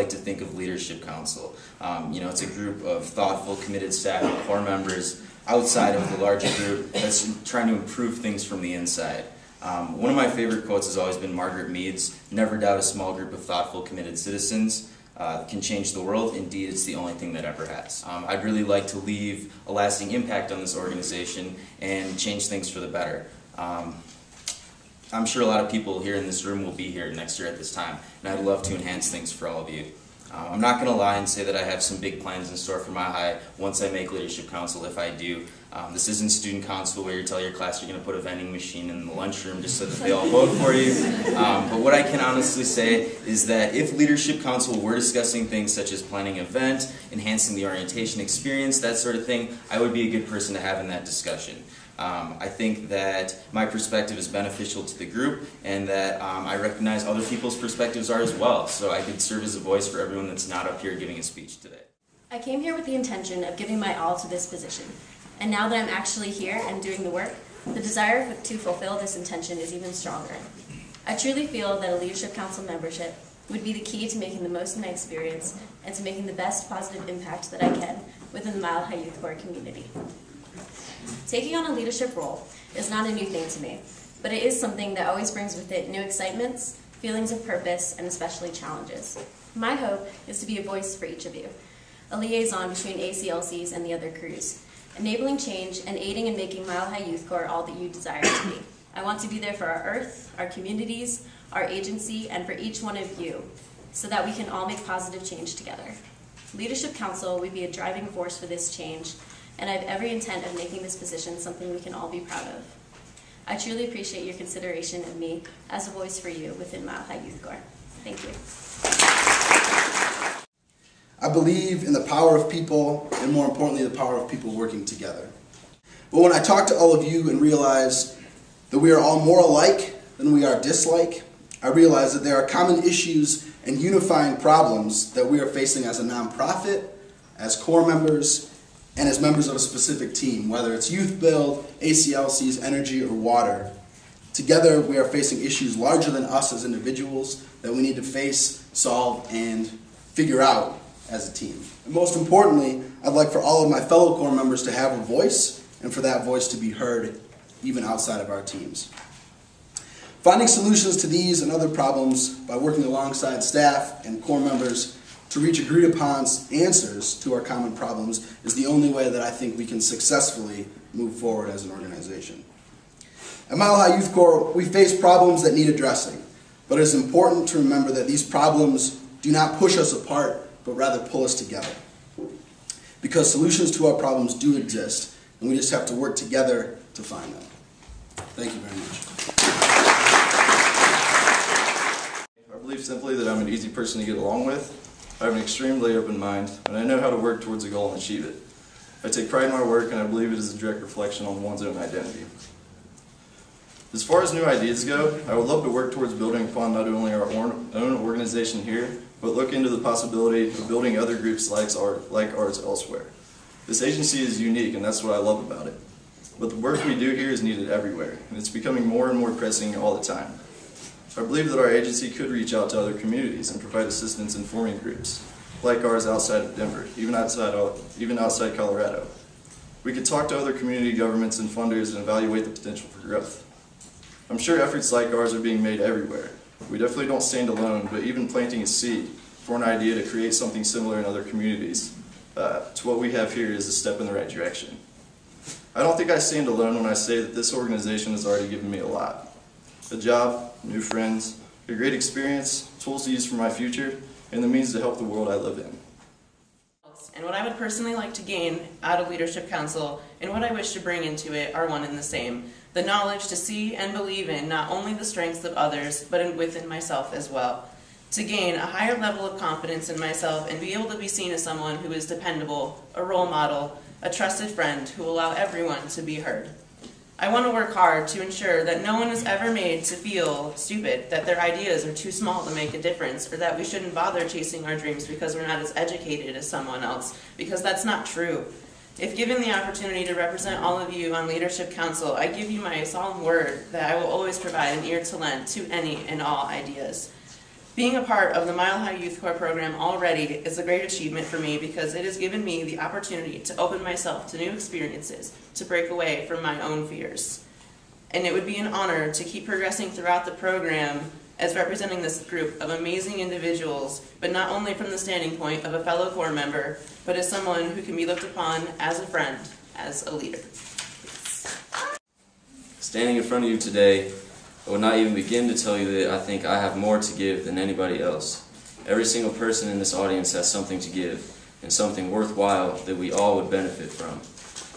like to think of Leadership Council. It's a group of thoughtful, committed staff and core members outside of the larger group that's trying to improve things from the inside. One of my favorite quotes has always been Margaret Mead's, "Never doubt a small group of thoughtful, committed citizens can change the world. Indeed, it's the only thing that ever has." I'd really like to leave a lasting impact on this organization and change things for the better. I'm sure a lot of people here in this room will be here next year at this time, and I'd love to enhance things for all of you. I'm not going to lie and say that I have some big plans in store for Mile High once I make Leadership Council, if I do. This isn't student council where you tell your class you're going to put a vending machine in the lunchroom just so that they all vote for you. But what I can honestly say is that if Leadership Council were discussing things such as planning an event, enhancing the orientation experience, that sort of thing, I would be a good person to have in that discussion. I think that my perspective is beneficial to the group, and that I recognize other people's perspectives are as well, so I could serve as a voice for everyone that's not up here giving a speech today. I came here with the intention of giving my all to this position, and now that I'm actually here and doing the work, the desire to fulfill this intention is even stronger. I truly feel that a Leadership Council membership would be the key to making the most of my experience and to making the best positive impact that I can within the Mile High Youth Corps community. Taking on a leadership role is not a new thing to me, but it is something that always brings with it new excitements, feelings of purpose, and especially challenges. My hope is to be a voice for each of you, a liaison between ACLCs and the other crews, enabling change and aiding in making Mile High Youth Corps all that you desire to be. I want to be there for our earth, our communities, our agency, and for each one of you, so that we can all make positive change together. Leadership Council would be a driving force for this change, and I have every intent of making this position something we can all be proud of. I truly appreciate your consideration of me as a voice for you within Mile High Youth Corps. Thank you. I believe in the power of people, and more importantly, the power of people working together. But when I talk to all of you and realize that we are all more alike than we are dislike, I realize that there are common issues and unifying problems that we are facing as a nonprofit, as core members, and as members of a specific team, whether it's Youth Build, ACLCs, Energy, or Water. Together, we are facing issues larger than us as individuals that we need to face, solve, and figure out as a team. And most importantly, I'd like for all of my fellow core members to have a voice, and for that voice to be heard even outside of our teams. Finding solutions to these and other problems by working alongside staff and core members to reach agreed upon answers to our common problems is the only way that I think we can successfully move forward as an organization. At Mile High Youth Corps, we face problems that need addressing, but it is important to remember that these problems do not push us apart, but rather pull us together. Because solutions to our problems do exist, and we just have to work together to find them. Thank you very much. I believe simply that I'm an easy person to get along with. I have an extremely open mind, and I know how to work towards a goal and achieve it. I take pride in my work, and I believe it is a direct reflection on one's own identity. As far as new ideas go, I would love to work towards building upon not only our own organization here, but look into the possibility of building other groups like ours elsewhere. This agency is unique, and that's what I love about it. But the work we do here is needed everywhere, and it's becoming more and more pressing all the time. I believe that our agency could reach out to other communities and provide assistance in forming groups, like ours outside of Denver, even outside Colorado. We could talk to other community governments and funders and evaluate the potential for growth. I'm sure efforts like ours are being made everywhere. We definitely don't stand alone, but even planting a seed for an idea to create something similar in other communities to what we have here is a step in the right direction. I don't think I stand alone when I say that this organization has already given me a lot. A job, new friends, a great experience, tools to use for my future, and the means to help the world I live in. And what I would personally like to gain out of Leadership Council and what I wish to bring into it are one and the same. The knowledge to see and believe in not only the strengths of others, but within myself as well. To gain a higher level of confidence in myself and be able to be seen as someone who is dependable, a role model, a trusted friend who will allow everyone to be heard. I want to work hard to ensure that no one is ever made to feel stupid, that their ideas are too small to make a difference, or that we shouldn't bother chasing our dreams because we're not as educated as someone else, because that's not true. If given the opportunity to represent all of you on Leadership Council, I give you my solemn word that I will always provide an ear to lend to any and all ideas. Being a part of the Mile High Youth Corps program already is a great achievement for me because it has given me the opportunity to open myself to new experiences, to break away from my own fears. And it would be an honor to keep progressing throughout the program as representing this group of amazing individuals, but not only from the standing point of a fellow Corps member, but as someone who can be looked upon as a friend, as a leader. Standing in front of you today, I would not even begin to tell you that I think I have more to give than anybody else. Every single person in this audience has something to give, and something worthwhile that we all would benefit from.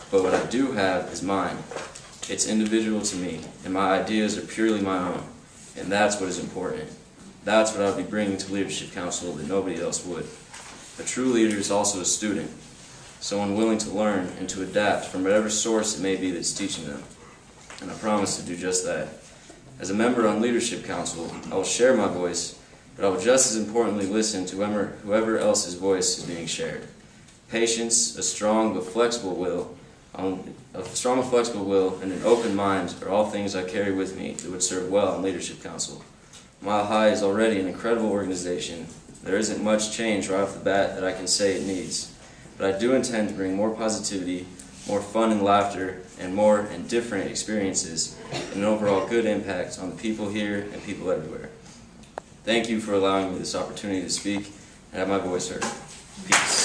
But what I do have is mine. It's individual to me, and my ideas are purely my own. And that's what is important. That's what I'll be bringing to Leadership Council that nobody else would. A true leader is also a student, someone willing to learn and to adapt from whatever source it may be that's teaching them. And I promise to do just that. As a member on Leadership Council, I will share my voice, but I will just as importantly listen to whoever else's voice is being shared. Patience, a strong but flexible will, and an open mind are all things I carry with me that would serve well on Leadership Council. Mile High is already an incredible organization. There isn't much change right off the bat that I can say it needs, but I do intend to bring more positivity, more fun and laughter, and more and different experiences, and an overall good impact on the people here and people everywhere. Thank you for allowing me this opportunity to speak and have my voice heard. Peace.